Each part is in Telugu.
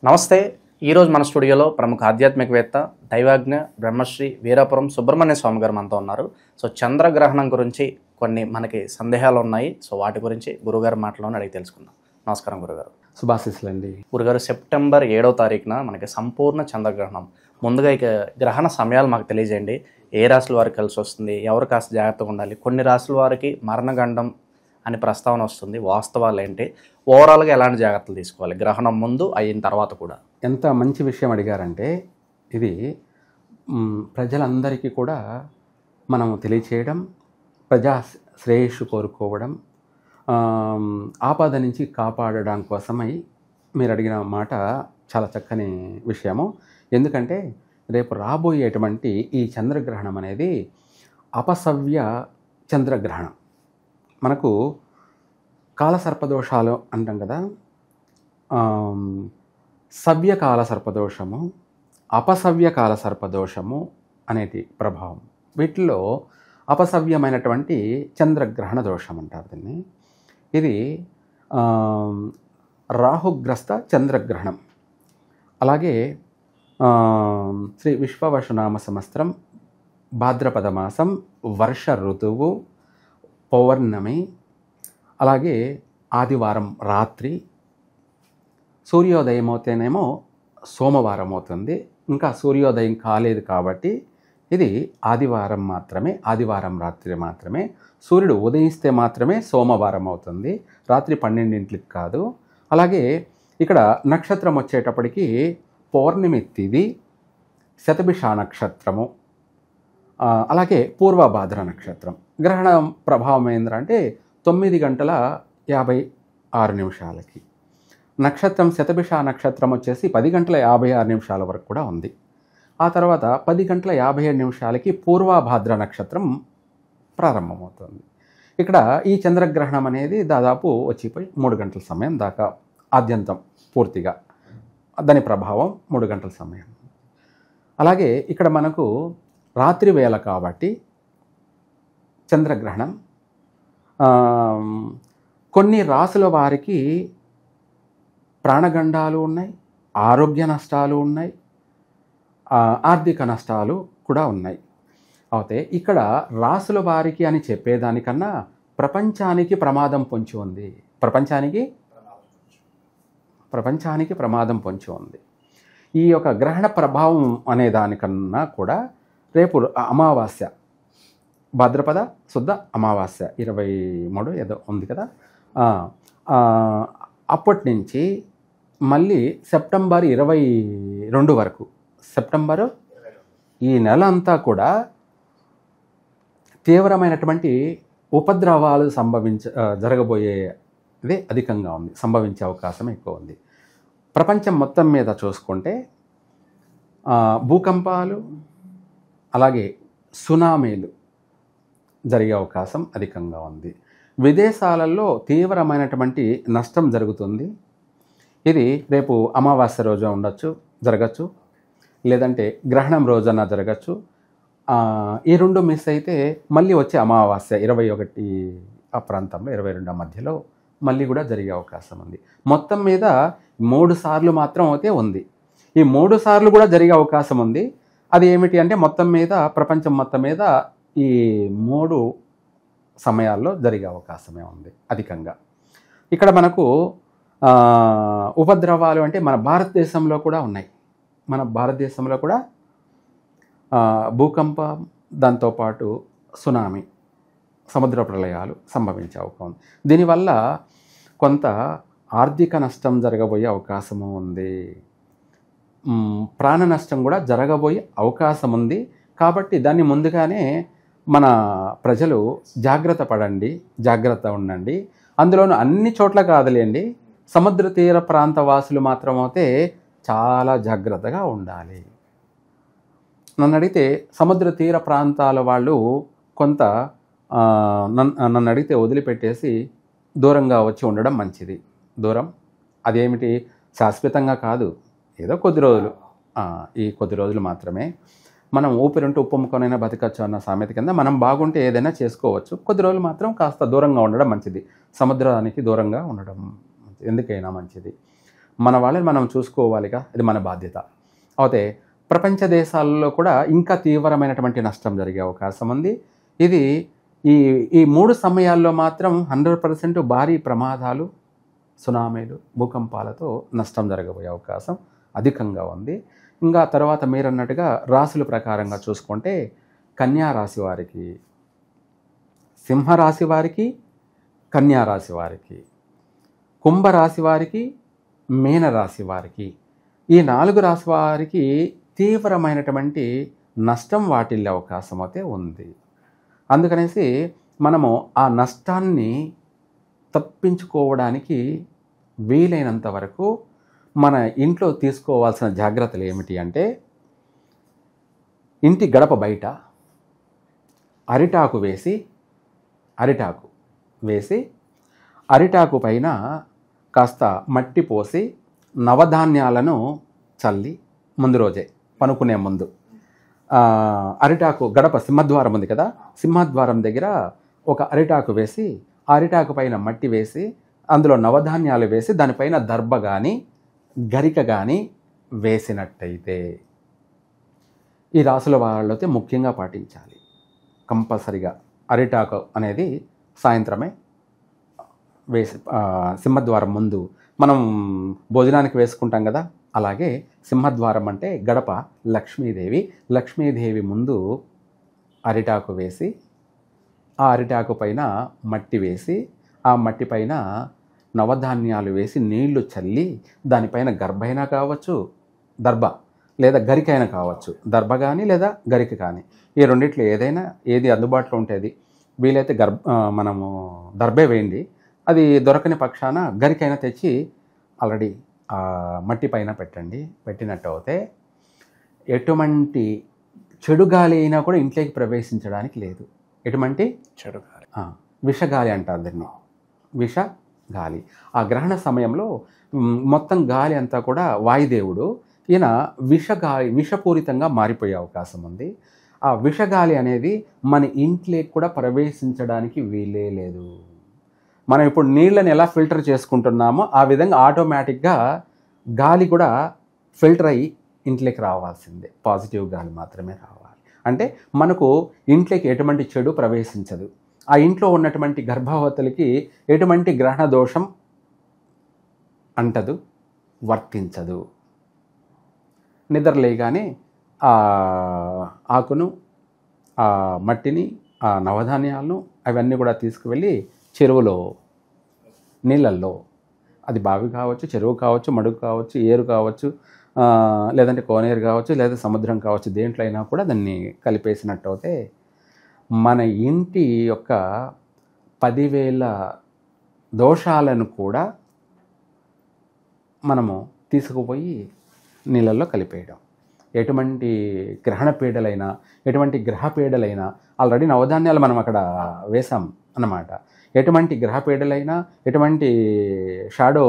నమస్తే. ఈరోజు మన స్టూడియోలో ప్రముఖ ఆధ్యాత్మికవేత్త దైవాజ్ఞ బ్రహ్మశ్రీ వీరాపురం సుబ్రహ్మణ్య స్వామి గారు మనతో ఉన్నారు. సో చంద్రగ్రహణం గురించి కొన్ని మనకి సందేహాలు ఉన్నాయి. సో వాటి గురించి గురుగారు మాటలోనే అడిగి తెలుసుకుందాం. నమస్కారం గురుగారు. శుభాశీస్సులండి. గురుగారు, సెప్టెంబర్ 7వ తారీఖున మనకి సంపూర్ణ చంద్రగ్రహణం. ముందుగా ఇక గ్రహణ సమయాలు మాకు తెలియజేయండి. ఏ రాశుల వారికి కలిసి వస్తుంది, ఎవరు కాస్త జాగ్రత్తగా ఉండాలి, కొన్ని రాశుల వారికి మరణగండం అని ప్రస్తావన వస్తుంది, వాస్తవాలు ఏంటి, ఓవరాల్గా ఎలాంటి జాగ్రత్తలు తీసుకోవాలి గ్రహణం ముందు అయిన తర్వాత కూడా? ఎంత మంచి విషయం అడిగారంటే, ఇది ప్రజలందరికీ కూడా మనం తెలియచేయడం, ప్రజా శ్రేయస్సు కోరుకోవడం, ఆపద నుంచి కాపాడడం కోసమై మీరు అడిగిన మాట చాలా చక్కని విషయము. ఎందుకంటే రేపు రాబోయేటువంటి ఈ చంద్రగ్రహణం అనేది అపసవ్య చంద్రగ్రహణం. మనకు కాలసర్పదోషాలు అంటాం కదా, సవ్యకాల సర్పదోషము, అపసవ్య కాల సర్పదోషము అనేటి ప్రభావం. వీటిలో అపసవ్యమైనటువంటి చంద్రగ్రహణ దోషం అంటారు దీన్ని. ఇది రాహుగ్రస్త చంద్రగ్రహణం. అలాగే శ్రీ విశ్వవసునామ సంవత్సరం భాద్రపద మాసం, వర్ష ఋతువు, పౌర్ణమి, అలాగే ఆదివారం రాత్రి, సూర్యోదయం అవుతేనేమో సోమవారం అవుతుంది. ఇంకా సూర్యోదయం కాలేదు కాబట్టి ఇది ఆదివారం మాత్రమే, ఆదివారం రాత్రి మాత్రమే. సూర్యుడు ఉదయిస్తే మాత్రమే సోమవారం అవుతుంది, రాత్రి 12ంటికి కాదు. అలాగే ఇక్కడ నక్షత్రం వచ్చేటప్పటికి పౌర్ణమి తిథి, శతభిష నక్షత్రము, అలాగే పూర్వభాద్ర నక్షత్రం. గ్రహణ ప్రభావం ఏంటంటే 9:56 నక్షత్రం శతభిష నక్షత్రం వచ్చేసి 10:56 వరకు కూడా ఉంది. ఆ తర్వాత 10:57 పూర్వభాద్ర నక్షత్రం ప్రారంభమవుతుంది. ఇక్కడ ఈ చంద్రగ్రహణం అనేది దాదాపు వచ్చిపోయి 3 గంటల సమయం దాకా ఆద్యంతం పూర్తిగా దాని ప్రభావం 3 గంటల సమయం. అలాగే ఇక్కడ మనకు రాత్రి వేళ కాబట్టి చంద్రగ్రహణం కొన్ని రాసుల వారికి ప్రాణగండాలు ఉన్నాయి, ఆరోగ్య నష్టాలు ఉన్నాయి, ఆర్థిక నష్టాలు కూడా ఉన్నాయి. అయితే ఇక్కడ రాసుల వారికి అని చెప్పేదానికన్నా ప్రపంచానికి ప్రమాదం పొంచి ఉంది. ప్రపంచానికి ప్రమాదం పొంచి ఉంది. ఈ యొక్క గ్రహణ ప్రభావం అనే దానికన్నా కూడా రేపు అమావాస్య, భాద్రపద శుద్ధ అమావాస్య 23 ఏదో ఉంది కదా, అప్పటి నుంచి మళ్ళీ సెప్టెంబర్ 22 వరకు, సెప్టెంబరు ఈ నెల అంతా కూడా తీవ్రమైనటువంటి ఉపద్రవాలు జరగబోయేది అధికంగా ఉంది, సంభవించే అవకాశం ఎక్కువ ఉంది. ప్రపంచం మొత్తం మీద చూసుకుంటే భూకంపాలు, అలాగే సునామీలు జరిగే అవకాశం అధికంగా ఉంది. విదేశాలలో తీవ్రమైనటువంటి నష్టం జరుగుతుంది. ఇది రేపు అమావాస్య రోజు జరగచ్చు, లేదంటే గ్రహణం రోజున జరగచ్చు. ఈ 2 మిస్ అయితే మళ్ళీ వచ్చే అమావాస్య 21 ఆ ప్రాంతంలో, 22 మధ్యలో మళ్ళీ కూడా జరిగే అవకాశం ఉంది. మొత్తం మీద 3 సార్లు మాత్రం అయితే ఉంది. ఈ 3 సార్లు కూడా జరిగే అవకాశం ఉంది. అది ఏమిటి అంటే మొత్తం మీద ప్రపంచం మొత్తం మీద ఈ 3 సమయాల్లో జరిగే అవకాశమే ఉంది అధికంగా. ఇక్కడ మనకు ఉపద్రవాలు అంటే మన భారతదేశంలో కూడా ఉన్నాయి. మన భారతదేశంలో కూడా భూకంపం, దాంతోపాటు సునామీ, సముద్ర ప్రళయాలు సంభవించే అవకాశం ఉంది. దీనివల్ల కొంత ఆర్థిక నష్టం జరగబోయే అవకాశము ఉంది, ప్రాణ నష్టం కూడా జరగబోయే అవకాశం ఉంది. కాబట్టి దాన్ని ముందుగానే మన ప్రజలు జాగ్రత్త ఉండండి. అందులోనూ అన్ని చోట్ల కాదులేండి, సముద్ర తీర ప్రాంత వాసులు మాత్రం అయితే చాలా జాగ్రత్తగా ఉండాలి. నన్ను అడిగితే సముద్ర తీర ప్రాంతాల వాళ్ళు కొంత నన్ను అడిగితే వదిలిపెట్టేసి దూరంగా వచ్చి ఉండడం మంచిది. దూరం అదేమిటి, శాశ్వతంగా కాదు, ఏదో కొద్ది రోజులు, ఈ కొద్ది రోజులు మాత్రమే. మనం ఊపిరింటూ ఉప్పొమ్ముకొనైనా బతకచ్చు అన్న సామెత కింద మనం బాగుంటే ఏదైనా చేసుకోవచ్చు. కొద్ది రోజులు మాత్రం కాస్త దూరంగా ఉండడం మంచిది, సముద్రానికి దూరంగా ఉండడం ఎందుకైనా మంచిది. మన వాళ్ళని మనం చూసుకోవాలిగా, ఇది మన బాధ్యత. అయితే ప్రపంచ దేశాలలో కూడా ఇంకా తీవ్రమైనటువంటి నష్టం జరిగే అవకాశం ఉంది. ఇది ఈ ఈ 3 సమయాల్లో మాత్రం 100% భారీ ప్రమాదాలు, సునామీలు, భూకంపాలతో నష్టం జరగబోయే అవకాశం అధికంగా ఉంది. ఇంకా తర్వాత మీరన్నట్టుగా రాశుల ప్రకారంగా చూసుకుంటే కన్యా రాశి వారికి, సింహరాశి వారికి, కన్యా రాశి వారికి, కుంభరాశి వారికి, మీనరాశి వారికి, ఈ 4 రాశి వారికి తీవ్రమైనటువంటి నష్టం వాటిల్లే అవకాశం అయితే ఉంది. అందుకనేసి మనము ఆ నష్టాన్ని తప్పించుకోవడానికి వీలైనంత వరకు మన ఇంట్లో తీసుకోవాల్సిన జాగ్రత్తలు ఏమిటి అంటే, ఇంటి గడప బయట అరిటాకు వేసి అరిటాకు పైన కాస్త మట్టి పోసి నవధాన్యాలను చల్లి ముందు రోజే పనుకునే ముందు అరిటాకు గడప సింహద్వారం ఉంది కదా, సింహద్వారం దగ్గర ఒక అరిటాకు వేసి, అరిటాకు పైన మట్టి వేసి, అందులో నవధాన్యాలు వేసి, దానిపైన దర్భ కానీ గరిక కానీ వేసినట్టయితే ఈ రాసుల వాళ్ళైతే ముఖ్యంగా పాటించాలి. కంపల్సరిగా అరిటాకు అనేది సాయంత్రమే వేసి సింహద్వారం ముందు మనం భోజనానికి వేసుకుంటాం కదా, అలాగే సింహద్వారం అంటే గడప లక్ష్మీదేవి ముందు అరిటాకు వేసి, ఆ అరిటాకు పైన మట్టి వేసి, ఆ మట్టి పైన నవధాన్యాలు వేసి నీళ్లు చల్లి, దానిపైన గర్భైనా కావచ్చు, దర్భ లేదా గరికైనా కావచ్చు, దర్భ కానీ లేదా గరిక కానీ, ఈ రెండిట్లో ఏది అందుబాటులో ఉంటుంది. వీలైతే మనము దర్భే వేయండి, అది దొరకని పక్షాన గరికైనా తెచ్చి ఆల్రెడీ మట్టి పైన పెట్టండి. పెట్టినట్టు అయితే ఎటువంటి చెడు గాలి అయినా కూడా ఇంట్లోకి ప్రవేశించడానికి లేదు. ఎటువంటి చెడు గాలి, విషగాలి అంటారు దీన్ని, విషగాలి. ఆ గ్రహణ సమయంలో మొత్తం గాలి అంతా కూడా వాయుదేవుడు, ఈయన విషపూరితంగా మారిపోయే అవకాశం ఉంది. ఆ విషగాలి అనేది మన ఇంట్లోకి కూడా ప్రవేశించడానికి వీలే లేదు. మనం ఇప్పుడు నీళ్ళని ఎలా ఫిల్టర్ చేసుకుంటున్నామో ఆ విధంగా ఆటోమేటిక్గా గాలి కూడా ఫిల్టర్ అయ్యి ఇంట్లోకి రావాల్సిందే. పాజిటివ్ గాలి మాత్రమే రావాలి. అంటే మనకు ఇంట్లోకి ఎటువంటి చెడు ప్రవేశించదు. ఆ ఇంట్లో ఉన్నటువంటి గర్భవతులకి ఎటువంటి గ్రహణ దోషం అంటదు, వర్తించదు. నిద్రలేగానే ఆ ఆకును, ఆ మట్టిని, ఆ నవధాన్యాలను అవన్నీ కూడా తీసుకువెళ్ళి చెరువులో, నీళ్ళల్లో, అది బావి కావచ్చు, చెరువు కావచ్చు, మడుగు కావచ్చు, ఏరు కావచ్చు, లేదంటే కోనేరు కావచ్చు, లేదా సముద్రం కావచ్చు, దేంట్లో అయినా కూడా దాన్ని కలిపేసినట్టు అయితే మన ఇంటి యొక్క 10,000 దోషాలను కూడా మనము తీసుకుపోయి నీళ్ళల్లో కలిపేయడం. ఎటువంటి గ్రహణ పీడలైనా, ఎటువంటి గ్రహ పీడలైనా, ఆల్రెడీ నవధాన్యాలు మనం అక్కడ వేసాం అన్నమాట. ఎటువంటి గ్రహ పీడలైనా, ఎటువంటి షాడో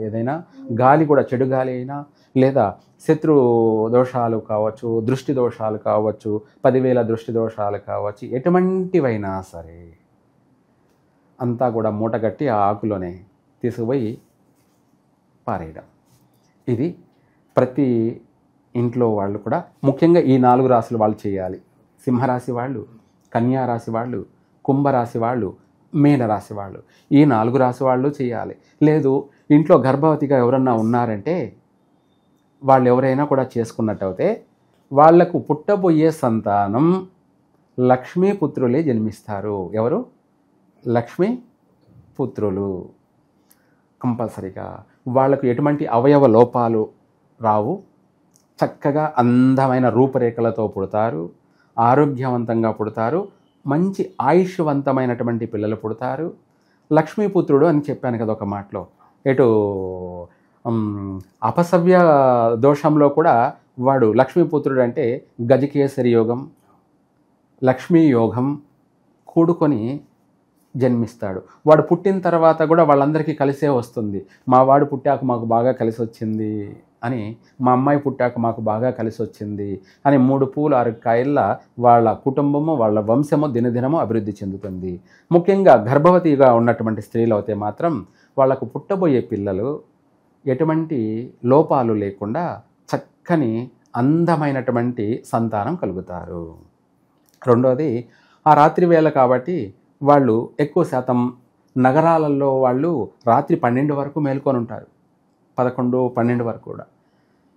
ఏదైనా గాలి కూడా, చెడు గాలి అయినా, లేదా శత్రు దోషాలు కావచ్చు, దృష్టి దోషాలు కావచ్చు, 10,000 దృష్టి దోషాలు కావచ్చు, ఎటువంటివైనా సరే అంతా కూడా మూటగట్టి ఆ ఆకులోనే తీసుకుపోయి పారేయడం. ఇది ప్రతి ఇంట్లో వాళ్ళు కూడా, ముఖ్యంగా ఈ 4 రాశుల వాళ్ళు చేయాలి. సింహరాశి వాళ్ళు, కన్యా రాశి వాళ్ళు, కుంభరాశి వాళ్ళు, మీనరాశి వాళ్ళు, ఈ 4 రాశి వాళ్ళు చేయాలి. లేదు ఇంట్లో గర్భవతిగా ఎవరన్నా ఉన్నారంటే వాళ్ళు ఎవరైనా కూడా చేసుకున్నట్టయితే వాళ్లకు పుట్టబోయే సంతానం లక్ష్మీపుత్రులే జన్మిస్తారు. ఎవరు? లక్ష్మీపుత్రులు. కంపల్సరీగా వాళ్లకు ఎటువంటి అవయవ లోపాలు రావు. చక్కగా అందమైన రూపురేఖలతో పుడతారు, ఆరోగ్యవంతంగా పుడతారు, మంచి ఆయుష్వంతమైనటువంటి పిల్లలు పుడతారు. లక్ష్మీపుత్రుడు అని చెప్పాను కదా ఒక మాటలో. ఎటు అపసవ్య దోషంలో కూడా వాడు లక్ష్మీపుత్రుడు అంటే గజకేసరి యోగం, లక్ష్మీ యోగం కూడుకొని జన్మిస్తాడు. వాడు పుట్టిన తర్వాత కూడా వాళ్ళందరికీ కలిసే వస్తుంది. మా వాడు పుట్టాక మాకు బాగా కలిసి వచ్చింది అని, మా అమ్మాయి పుట్టాక మాకు బాగా కలిసి వచ్చింది అని 3 పూలు 6 కాయల వాళ్ళ కుటుంబము, వాళ్ళ వంశము దినదినము అభివృద్ధి చెందుతుంది. ముఖ్యంగా గర్భవతిగా ఉన్నటువంటి స్త్రీలు అయితే మాత్రం వాళ్ళకు పుట్టబోయే పిల్లలు ఎటువంటి లోపాలు లేకుండా చక్కని అందమైనటువంటి సంతానం కలుగుతారు. రెండోది, ఆ రాత్రి వేళ కాబట్టి వాళ్ళు ఎక్కువ శాతం నగరాలలో వాళ్ళు రాత్రి 12 వరకు మేల్కొని ఉంటారు. 11, 12 వరకు కూడా.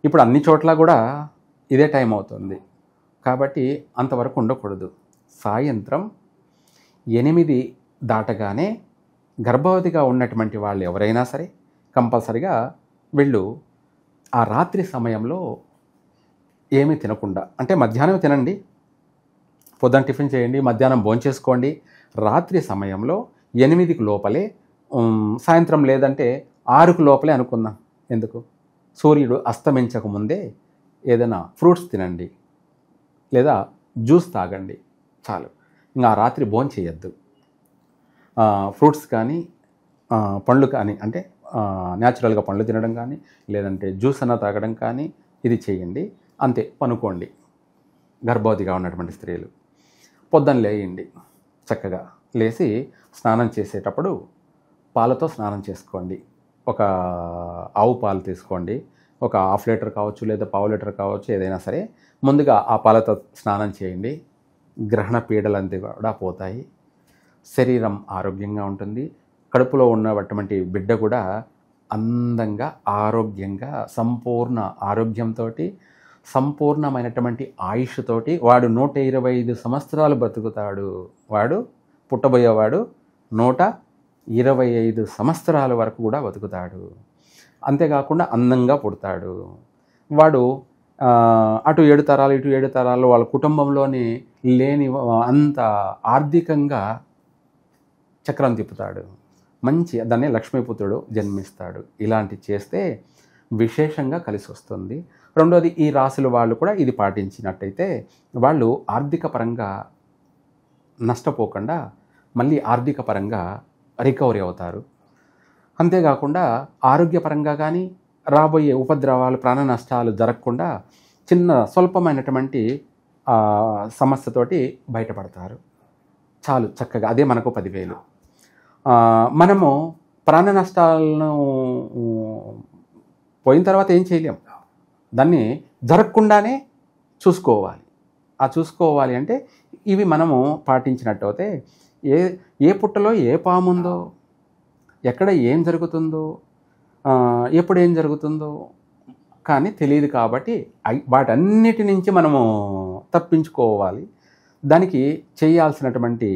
ఇప్పుడు అన్ని చోట్ల కూడా ఇదే టైం అవుతుంది. కాబట్టి అంతవరకు ఉండకూడదు. సాయంత్రం 8 దాటగానే గర్భవతిగా ఉన్నటువంటి వాళ్ళు ఎవరైనా సరే కంపల్సరిగా వీళ్ళు ఆ రాత్రి సమయంలో ఏమీ తినకుండా, అంటే మధ్యాహ్నం తినండి, పొద్దున టిఫిన్ చేయండి, మధ్యాహ్నం భోంచేసుకోండి. రాత్రి సమయంలో 8కి లోపలే, సాయంత్రం లేదంటే 6కు లోపలే అనుకుందాం. ఎందుకు, సూర్యుడు అస్తమించక ముందే ఏదైనా ఫ్రూట్స్ తినండి లేదా జ్యూస్ తాగండి, చాలు. ఇంకా ఆ రాత్రి భోంచేయద్దు. ఫ్రూట్స్ కానీ పండ్లు కానీ, అంటే న్యాచురల్గా పండ్లు తినడం కానీ లేదంటే జ్యూస్ అన్న తాగడం కానీ ఇది చేయండి. అంతే, పనుకోండి. గర్భవతిగా ఉన్నటువంటి స్త్రీలు పొద్దున్న లేయండి, చక్కగా లేచి స్నానం చేసేటప్పుడు పాలతో స్నానం చేసుకోండి. ఒక ఆవు పాలు తీసుకోండి, ఒక 1/2 లీటర్ కావచ్చు లేదా 1/4 లీటర్ కావచ్చు, ఏదైనా సరే. ముందుగా ఆ పాలతో స్నానం చేయండి. గ్రహణ పీడలంతా కూడా పోతాయి, శరీరం ఆరోగ్యంగా ఉంటుంది. కడుపులో ఉన్నటువంటి బిడ్డ కూడా అందంగా, ఆరోగ్యంగా, సంపూర్ణ ఆరోగ్యంతో, సంపూర్ణమైనటువంటి ఆయుష్తోటి వాడు 125 సంవత్సరాలు బ్రతుకుతాడు. వాడు పుట్టబోయేవాడు 125 సంవత్సరాల వరకు కూడా బతుకుతాడు. అంతేకాకుండా అందంగా పుడతాడు. వాడు అటు 7 తరాలు ఇటు 7 తరాలు వాళ్ళ కుటుంబంలోని లేని అంత ఆర్థికంగా చక్రం తిప్పుతాడు. మంచి, దాన్ని లక్ష్మీపుత్రుడు జన్మిస్తాడు. ఇలాంటి చేస్తే విశేషంగా కలిసి వస్తుంది. రెండోది, ఈ రాశుల వాళ్ళు కూడా ఇది పాటించినట్టయితే వాళ్ళు ఆర్థిక పరంగా నష్టపోకుండా మళ్ళీ ఆర్థిక పరంగా రికవరీ అవుతారు. అంతేకాకుండా ఆరోగ్యపరంగా కానీ రాబోయే ఉపద్రవాలు, ప్రాణ నష్టాలు జరగకుండా చిన్న స్వల్పమైనటువంటి సమస్యతోటి బయటపడతారు. చాలు, చక్కగా అదే మనకు 10,000. మనము ప్రాణ నష్టాలను పోయిన తర్వాత ఏం చేయలేం, దాన్ని జరగకుండానే చూసుకోవాలి. ఆ చూసుకోవాలి అంటే ఇవి మనము పాటించినట్టయితే ఏ పుట్టలో ఏ పాముందో, ఎక్కడ ఏం జరుగుతుందో, ఎప్పుడు ఏం జరుగుతుందో కానీ తెలియదు. కాబట్టి వాటన్నిటి నుంచి మనము తప్పించుకోవాలి. దానికి చేయాల్సినటువంటి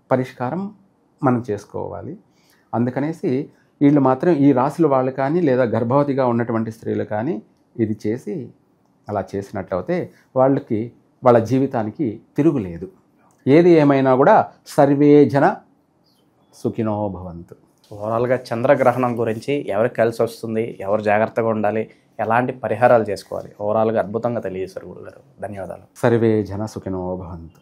పరిష్కారం మనం చేసుకోవాలి. అందుకనేసి వీళ్ళు మాత్రం, ఈ రాశుల వాళ్ళు కానీ లేదా గర్భవతిగా ఉన్నటువంటి స్త్రీలు కానీ ఇది చేసి అలా చేసినట్లయితే వాళ్ళకి, వాళ్ళ జీవితానికి తిరుగులేదు. ఏది ఏమైనా కూడా సర్వే జన సుఖినో భవంతు. ఓవరాల్గా చంద్రగ్రహణం గురించి ఎవరికి కలిసి వస్తుంది, ఎవరు జాగ్రత్తగా ఉండాలి, ఎలాంటి పరిహారాలు చేసుకోవాలి, ఓవరాల్గా అద్భుతంగా తెలియజేశారు గురుగారు. ధన్యవాదాలు. సర్వే జన సుఖినో భవంతు.